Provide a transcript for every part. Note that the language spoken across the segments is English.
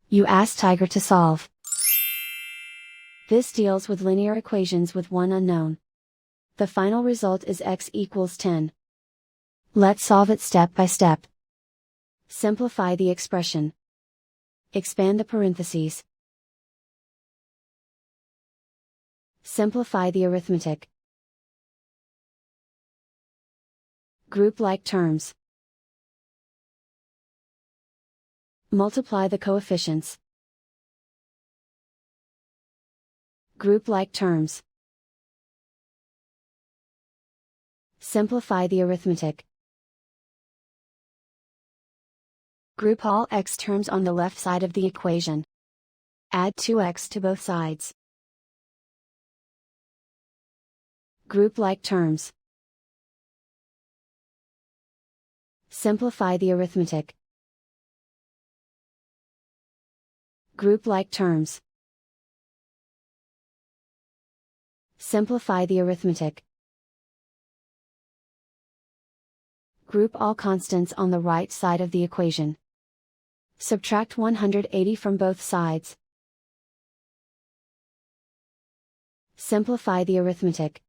You ask Tiger to solve. This deals with linear equations with one unknown. The final result is x equals 10. Let's solve it step by step. Simplify the expression. Expand the parentheses. Simplify the arithmetic. Group like terms. Multiply the coefficients. Group like terms. Simplify the arithmetic. Group all x terms on the left side of the equation. Add 2x to both sides. Group like terms. Simplify the arithmetic. Group like terms. Simplify the arithmetic. Group all constants on the right side of the equation. Subtract 180 from both sides. Simplify the arithmetic.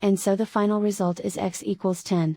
And so the final result is x equals 10.